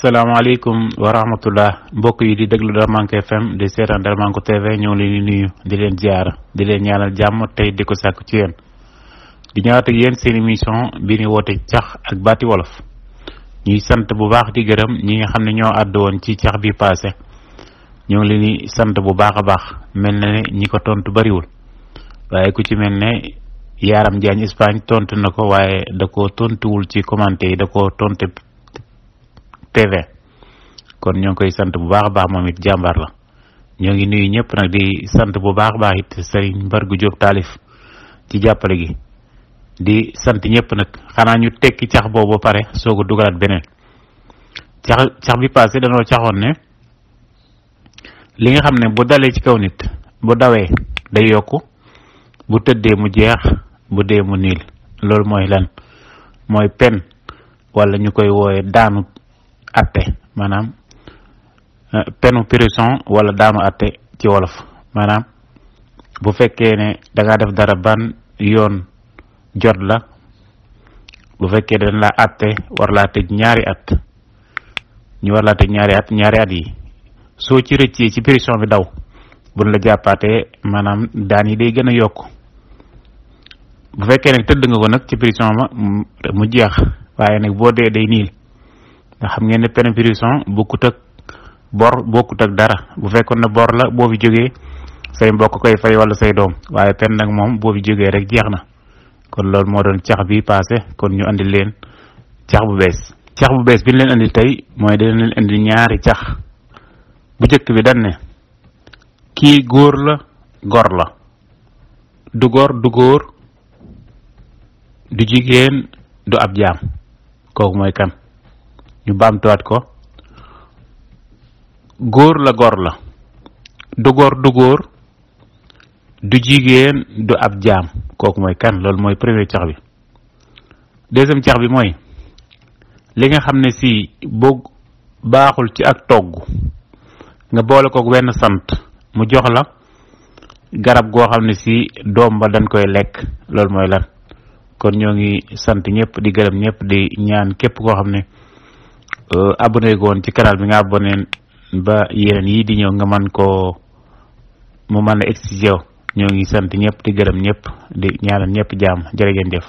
asalaamaaleykum wa rahmatullah mbokk yi di déglu Darmanko FM di seetaan Darmanko TV ñoo ngi leen di nuyu di leen ziar di leen ñaanal jàmm tey di ko sàkku ci yéen di ñëwaat ak yéen seen émission bi ñu woote cax ak baati wolof ñuy sant bu baax di gërëm ñi nga xam ne ñoo àddu woon ci cax bi passé ñoo ngi leen di sant bu baax a baax mel na ne ñi ko tontu bariwul waaye ku ci mel ne Yaram Diagne Espagne tontu na ko waaye da ko tontuwul ci commenté yi da ko tontu TV kon ñoo ngi koy sant bu baax a baax moom it jàmbaar la ñoo ngi nuyu ñëpp nag di sant bu baax a baax it Serigne Mbargu Diop taalif ci jàppale gi di sant ñëpp nag xanaa ñu tekki cax boobu ba pare soog a dugalaat beneen cax bi passé dañoo caxoon ne li nga xam ne bu dalee ci kaw nit bu dawee day yokku bu tëddee mu jeex bu dee mu niil loolu mooy lan mooy pen wala ñu koy wooye daanu atte maanaam penu prison wala daanu atte ci wolof maanaam bu fekkee ne da ngaa def dara ban yoon jot la bu fekkee dañ la atte war laa tëj ñaari at ñu war laa tëj ñaari at yi soo ci rëccee ci prison bi daw buñ la jàppaatee maanaam daan yi day gën a yokk bu fekkee nag tëdd nga ko nag ci prison ma mu jeex waaye nag boo dee day niil nga xam ngeen ne peine prison bokkut ak bor bokkut ak dara bu fekkoon ne bor la boo fi jógee say mbokk koy fay wala say doom waaye peine nag moom boo fi jógee rek jeex na kon loolu moo doon cax bi passé kon ñu andil leen cax bu bees bi ñu leen andil tey mooy dañ leen andil ñaari cax bu njëkk bi dañ ne kii góor la gor la du góor du jigéen du ab jaam kooku mooy kan ñu baamtuwaat ko góor la gor la du góor du jigéen du ab jaam kooku mooy kan loolu mooy premier cax bi deuxième cax bi mooy li nga xam ne si boo baaxul ci ak togg nga boole ko wenn sant mu jox la garab goo xam ne si doom ba dañ koy lekk loolu mooy lan kon ñoo ngi sant ñëpp di gërëm ñëpp di ñaan képp koo xam ne abonné goon ci canal bi nga abonné ba yeneen yi di ñëw nga mën koo mu mën a exigé ñoo ngi sant ñëpp di gërëm ñëpp di ñaanal ñëpp jàmm jërë ngeen jëf